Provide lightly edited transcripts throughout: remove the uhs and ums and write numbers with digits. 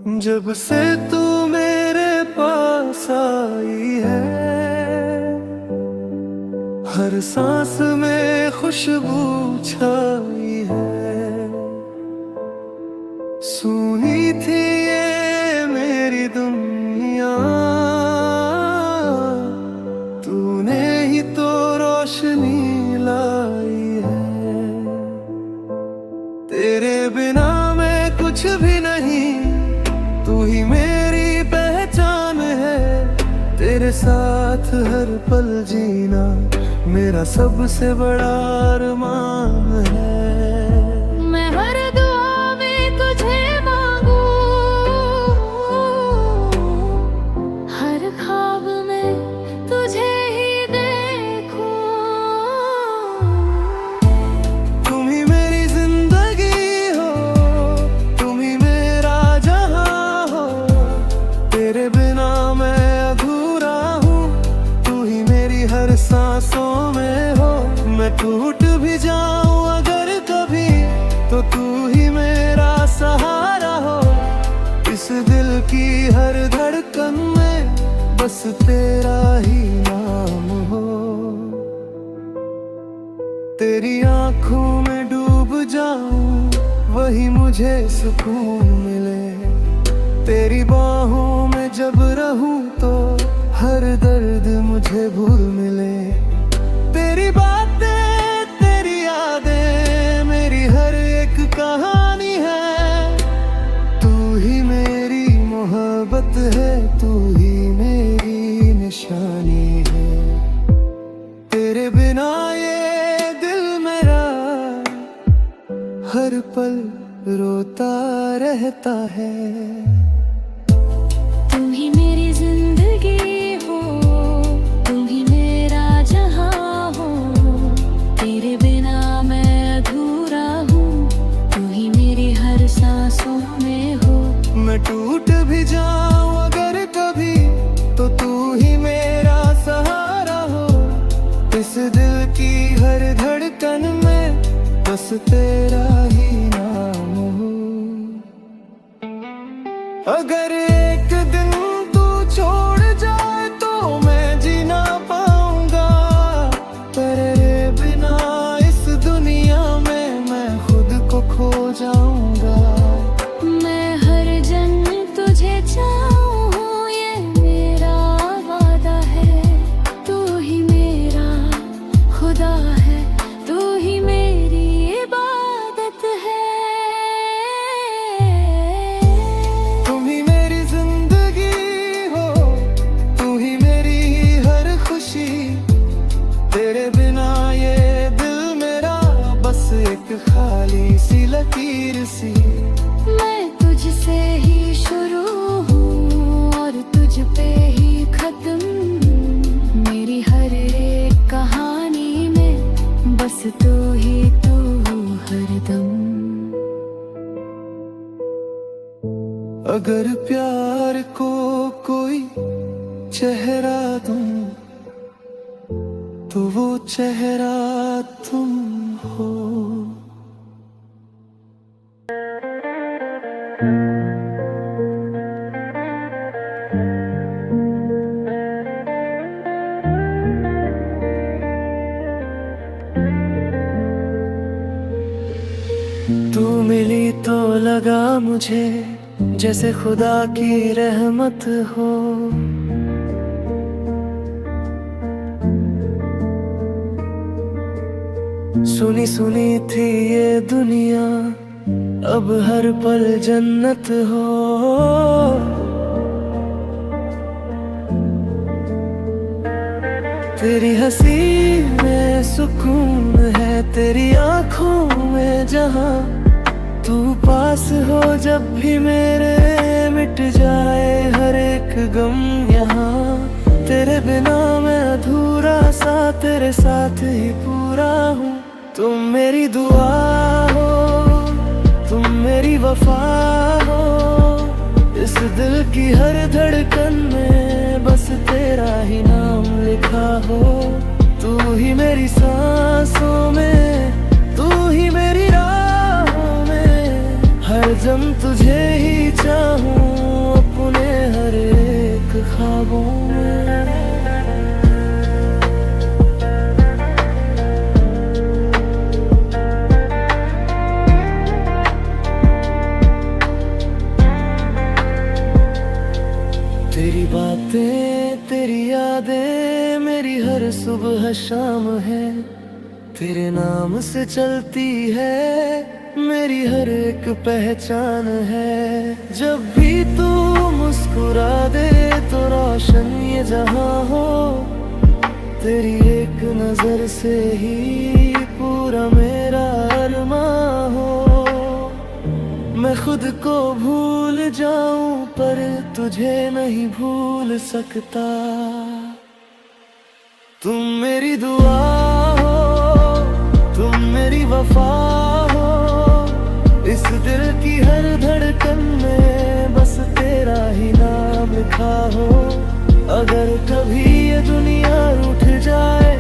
जब से तू मेरे पास आई है, हर सांस में खुशबू छाई है। सुनी थी ये मेरी दुनिया, तूने ही तो रोशनी लाई है। तेरे बिना मैं कुछ भी नहीं, तू ही मेरी पहचान है। तेरे साथ हर पल जीना मेरा सबसे बड़ा अरमान है। मैं हर दुआ में तुझे मांगू, हर ख्वाब में तुझे ही देखूं। तुम ही मेरी जिंदगी हो, तुम ही मेरा जहां हो। तेरे बिना मैं अधूरा हूँ, तू ही मेरी हर सांसों में हो। मैं टूट भी जाऊं अगर कभी, तो तू ही मेरा सहारा हो। इस दिल की हर धड़कन में बस तेरा ही नाम हो। तेरी आंखों में डूब जाऊं, वही मुझे सुकून मिले। तेरी बाहों में जब रहूं तो हर दर्द मुझे भूल मिले। तेरी बातें, तेरी यादें मेरी हर एक कहानी है। तू ही मेरी मोहब्बत है, तू ही मेरी निशानी है। तेरे बिना ये दिल मेरा हर पल रोता रहता है। तुम ही मेरी जिंदगी हो, तुम ही मेरा जहां हो। तेरे बिना मैं अधूरा हूँ, तू ही मेरी हर सांसों में हो। मैं टूट भी जाऊं अगर कभी, तो तू ही मेरा सहारा हो। इस दिल की हर धड़कन में बस तेरा ही नाम हो। अगर एक दिन तू छोड़ जाए तो मैं जी ना पाऊंगा। तेरे बिना इस दुनिया में मैं खुद को खो जाऊंगा। मैं हर जन्म तुझे चाहूं, ये मेरा वादा है। तू ही मेरा खुदा है, तू ही मेरी इबादत है। तुम ही मेरी जिंदगी हो, तू ही मेरी हर खुशी। तेरे बिना ये दिल मेरा बस एक खाली सी लकीर सी। मैं तुझसे ही शुरू हूँ और तुझ पे ही खत्म। मेरी हर एक कहानी में बस तू ही तू हरदम। अगर प्यार को कोई चेहरा दूं, तो वो चेहरा तुम हो। तू मिली तो लगा मुझे जैसे खुदा की रहमत हो। सुनी सुनी थी ये दुनिया, अब हर पल जन्नत हो। तेरी हंसी में सुकून है, तेरी आंखों में जहां। तू पास हो जब भी मेरे, मिट जाए हर एक गम यहाँ। तेरे बिना मैं अधूरा सा, तेरे साथ ही पूरा हूँ। तुम मेरी दुआ हो, तुम मेरी वफा हो। इस दिल की हर धड़कन में बस तेरा ही नाम लिखा हो। तू ही मेरी सांसों में, तू ही मेरी राहों में, हर जन्म तुझे ही चाहूं अपने हर एक ख्वाबों में। तेरी बातें तेरी यादें मेरी हर सुबह शाम है। तेरे नाम से चलती है मेरी हर एक पहचान है। जब भी तू मुस्कुरा दे तो रोशन ये जहां हो। तेरी एक नजर से ही पूरा मेरा अरमां हो। मैं खुद को भूल जाऊं पर तुझे नहीं भूल सकता। तुम मेरी दुआ हो, तुम मेरी वफा हो। इस दिल की हर धड़कन में बस तेरा ही नाम लिखा हो। अगर कभी ये दुनिया रूठ जाए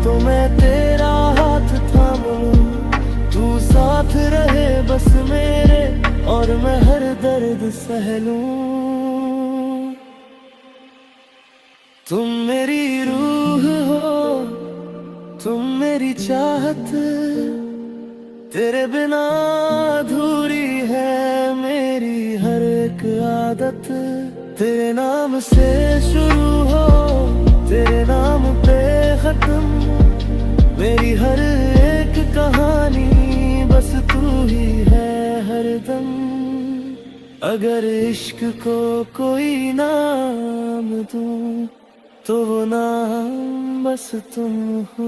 तो मैं तेरा हाथ थाम लूं। तू साथ रहे बस मेरे और मैं हर दर्द सह लूं। तुम मेरी रूह हो, तुम मेरी चाहत। तेरे बिना अधूरी है मेरी हर एक आदत। तेरे नाम से शुरू हो, तेरे नाम पे खत्म। मेरी हर एक कहानी बस तू ही है हरदम। अगर इश्क को कोई नाम दूं तो वो नाम बस तुम हो।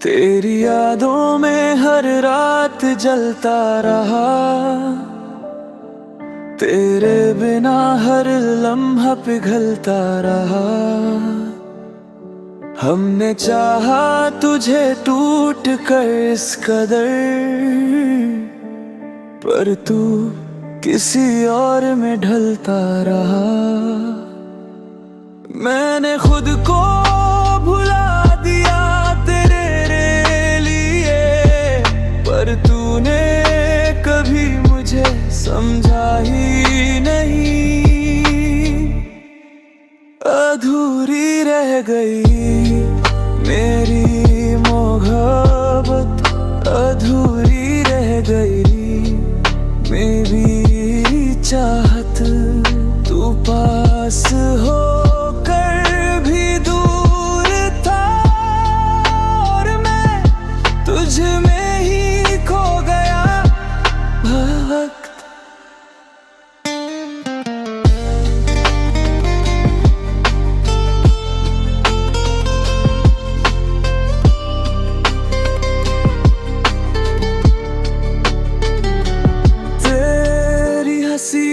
तेरी यादों में हर रात जलता रहा। तेरे बिना हर लम्हा पिघलता रहा। हमने चाहा तुझे टूट कर इस कदर, पर तू किसी और में ढलता रहा। मैंने खुद को भुला दिया तेरे लिए, पर तूने कभी मुझे समझा ही नहीं। अधूरी रह गई मेरी मोहब्बत, अधूरी रह गई मेरी चाहत। तू पास हो कर भी दूर था और मैं तुझ में ही खो गया। वक्त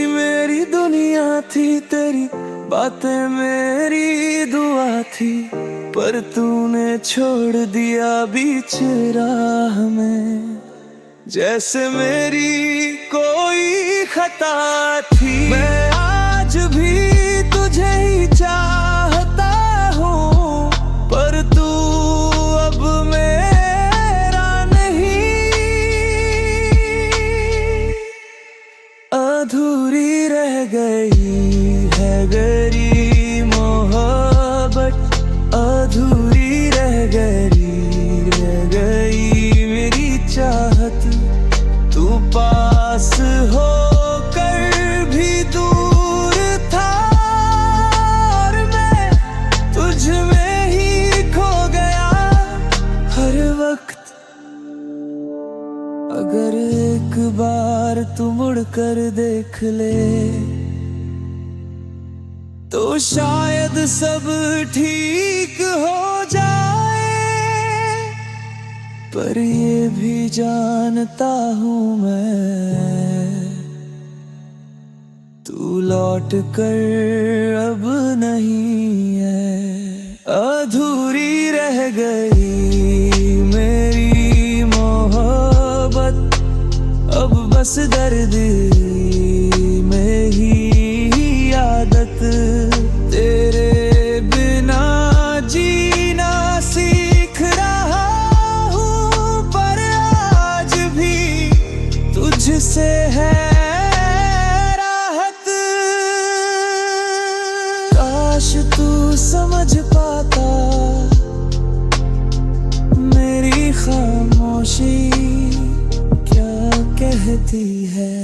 मेरी दुनिया थी, तेरी बातें मेरी दुआ थी, पर तूने छोड़ दिया बीच राह में। जैसे मेरी कोई खता थी। मैं आज भी तुझे ही चाहता हूँ, पर तू अब मेरा नहीं। अधूरी रह गई है गरी मोहब्बत, अधूरी रह गई मेरी चाहत। तू पास हो कर भी दूर था और मैं तुझ में ही खो गया हर वक्त। अगर एक बार तू मुड़ कर देख ले तो शायद सब ठीक हो जाए, पर ये भी जानता हूँ मैं, तू लौट कर अब नहीं है। अधूरी रह गई मेरी मोहब्बत, अब बस दर्द में ही काश तू समझ पाता मेरी खामोशी क्या कहती है।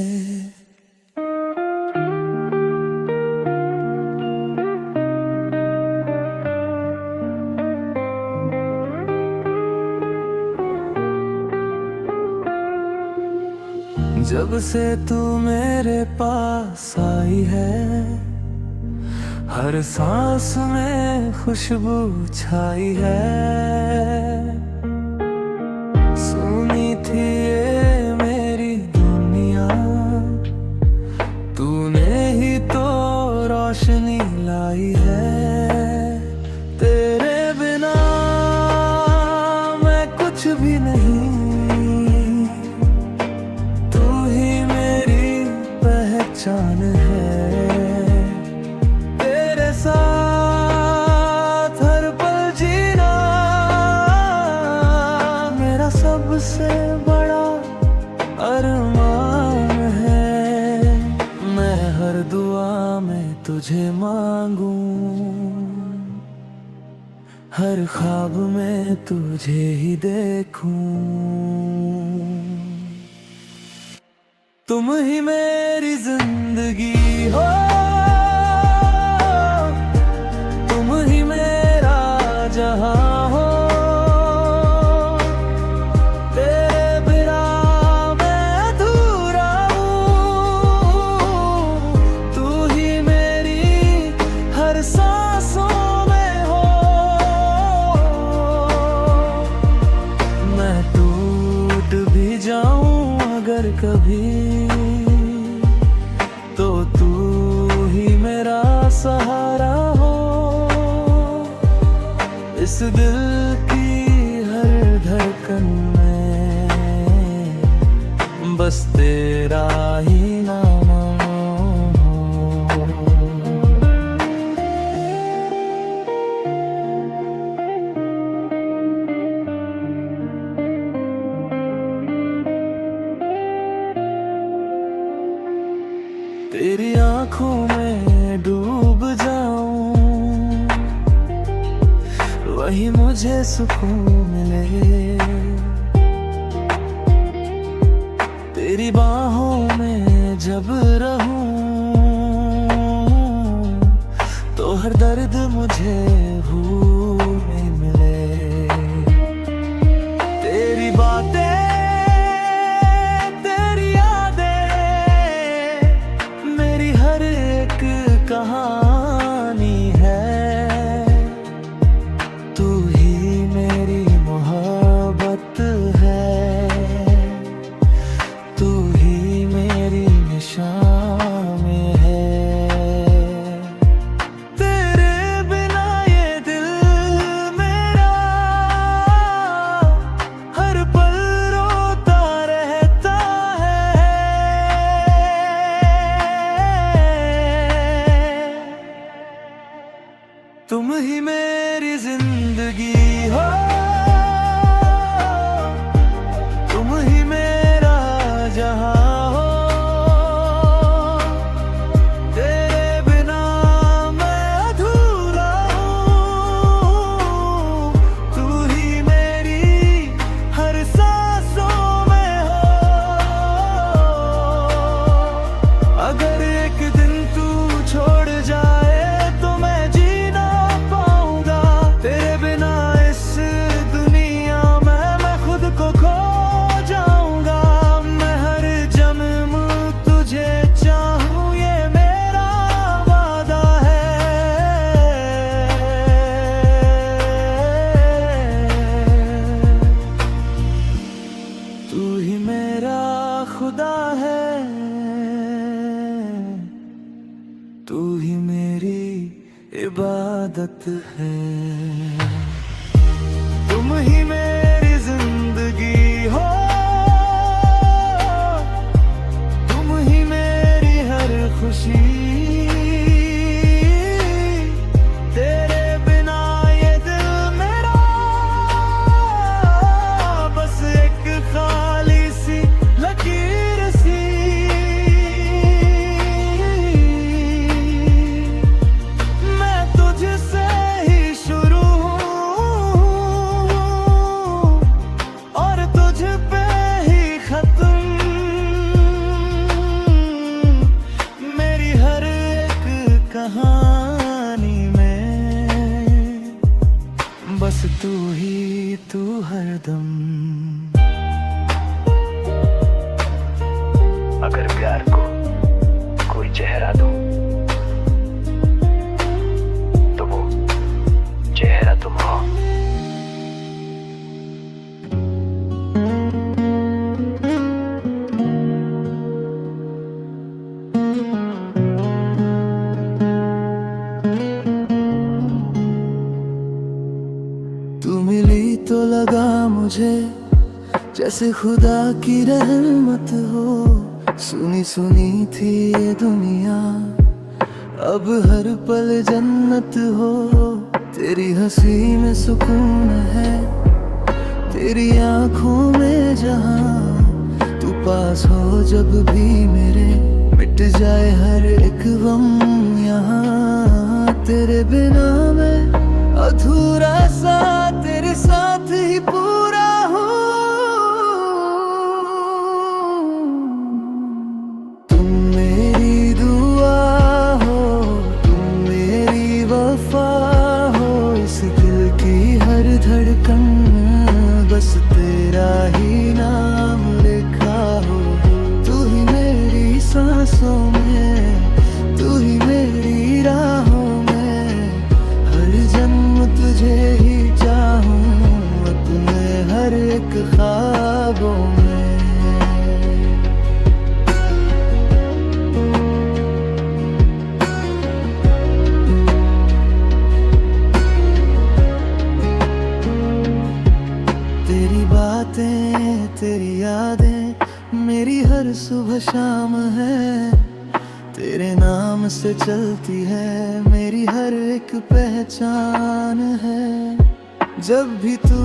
जब से तू मेरे पास आई है हर सांस में खुशबू छाई है। सुनी थी ये मेरी दुनिया तूने ही तो रोशनी लाई है। तेरे बिना मैं कुछ भी नहीं पहचान है। तेरे साथ हर पल जीना मेरा सबसे बड़ा अरमान है। मैं हर दुआ में तुझे मांगू हर ख्वाब में तुझे ही देखूं। तुम ही मेरी जिंदगी हो तुम ही मेरा जहां हो। तेरे बिना मैं अधूरा हूँ। तू ही मेरी हर सांसों में हो। मैं टूट भी जाऊं अगर कभी तो तू ही मेरा सहारा हो। इस दिल की हर धड़कन में बस तेरा ही नाम हो। तेरी आंखों में डूब जाऊं वही मुझे सुकून मिले। तेरी बाहों में जब रहूं तो हर दर्द मुझे भूल मिले। तेरी बातें कहानी है। तू ही मेरी मोहब्बत है। तू ही मेरी निशान में है। तेरे बिना ये दिल मेरा हर पल रोता रहता है। तुम ही मेरी जिंदगी हो तुम ही मेरा जहां हो। तेरे बिना मैं अधूरा हूँ। तू ही मेरी हर सांसों में हो। अगर एक दिन तू छोड़ जाए तो मैं खुदा है। तू ही मेरी इबादत है। तुम ही मेरी जिंदगी हो तुम ही मेरी हर खुशी। तेरे बिना ये दिल मेरा बस एक खाली सी लकीर सी। मैं तुझ बस तू हरदम। अगर प्यार को कोई चेहरा दूं तो वो चेहरा तुम हो। तू मिली तो लगा मुझे जैसे खुदा की रहमत हो। सुनी सुनी थी ये दुनिया, अब हर पल जन्नत हो। तेरी हंसी में सुकून है, तेरी आंखों में जहां। तू पास हो जब भी मेरे, मिट जाए हर एक गम यहाँ। तेरे बिना मैं अधूरा सा, तेरे साथ ही पूरा हूँ। तुम मेरी दुआ हो, तुम मेरी वफा हो। इस दिल की हर धड़कन बस तेरा ही नाम लिखा हो। तू ही मेरी सांसों में, तू ही मेरी राहों में। हर जन्म तुझे ही चाहूं, अपने हर एक ख्वाबों में। तेरी बातें, तेरी यादें मेरी हर सुबह शाम है। तेरे नाम से चलती है मेरी हर एक पहचान है। जब भी तू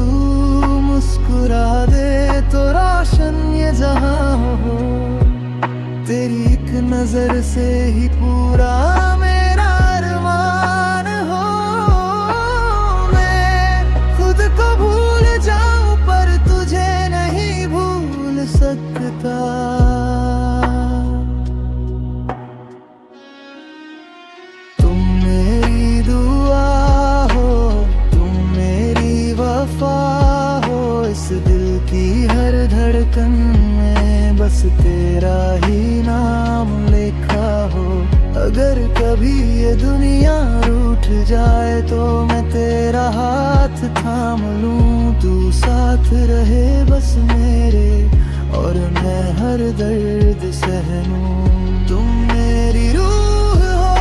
मुस्कुरा दे तो रोशन ये जहां हो। तेरी एक नजर से ही पूरा मेरा अरमान हो। मैं खुद को भूल जाऊं पर तुझे नहीं भूल सकता। तुम मेरी दुआ हो, तुम मेरी वफा हो। इस दिल की हर धड़कन में बस तेरा ही नाम लिखा हो। अगर कभी ये दुनिया रूठ जाए तो मैं तेरा हाथ थाम लूं। तू साथ रहे बस मेरे, और मैं हर दर्द सहूं। तुम मेरी रूह हो,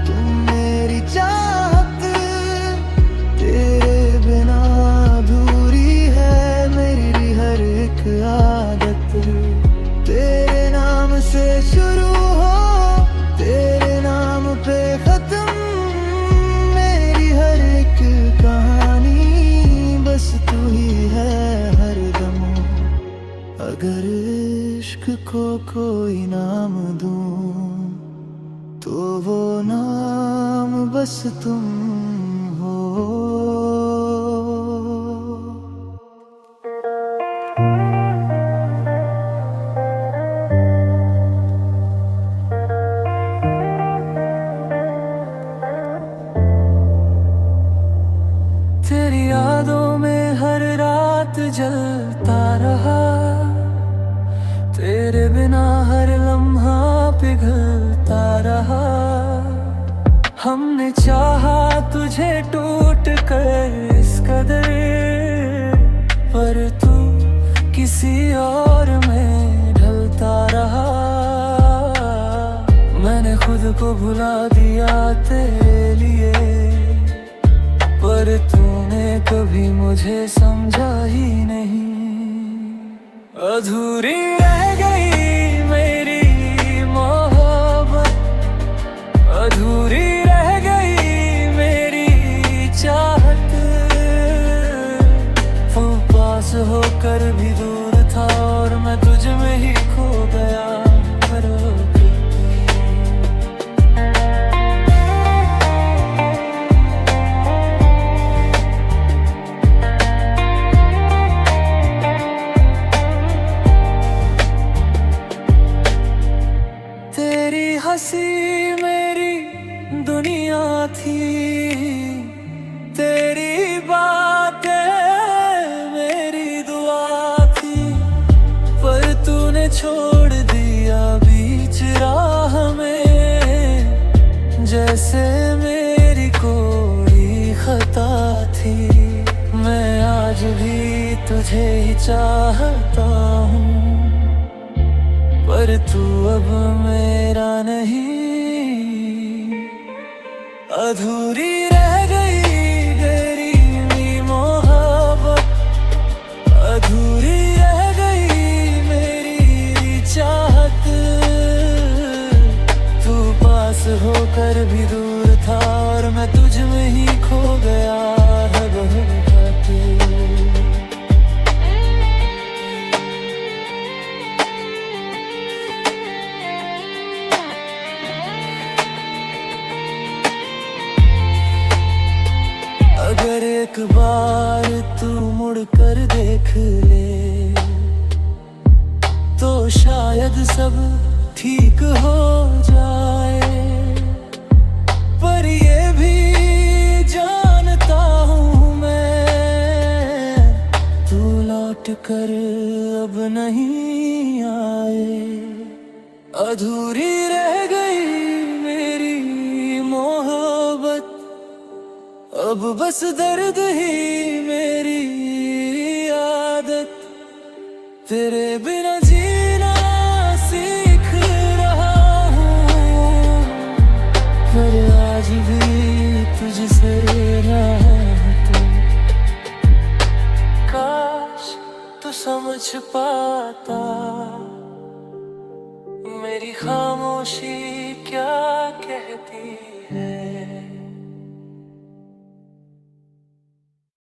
तुम मेरी चाहत। तेरे बिना अधूरी है मेरी हर एक आदत। तेरे नाम से शुरू हो, तेरे नाम पे खत्म मेरी हर एक कहानी। बस तू ही है हरदम। अगर इश्क को कोई नाम दूं तो वो नाम बस तुम हो। तेरी यादों में हर रात जलता रहा। तेरे बिना हर लम्हा पिघलता रहा। हमने चाहा तुझे टूट कर इस कदर, पर तू किसी और में ढलता रहा। मैंने खुद को भुला दिया तेरे लिए, पर तूने कभी मुझे समझा ही नहीं। अधूरी रह गई मेरी मोहब्बत, अधूरी रह गई मेरी चाहत। वो पास होकर भी दूर था और मैं तुझ में ही खो गया। हंसी मेरी दुनिया थी, तेरी तुझे ही चाहता हूँ, पर तू अब मेरा नहीं। अधूरी रह गई तेरी मोहब्बत, अधूरी रह गई मेरी चाहत। तू पास होकर भी दूर था और मैं तुझ में ही खो गया है बहुत। अगर एक बार तू मुड़ कर देख ले तो शायद सब ठीक हो जाए, पर ये भी जानता हूँ मैं, तू लौट कर अब नहीं आए। अधूरी रह गई मेरी मोहब्बत, अब बस दर्द ही मेरी आदत। तेरे बिना जीना सीख रहा हूँ, पर आज भी तुझसे रहता। काश तू समझ पाता मेरी खामोशी क्या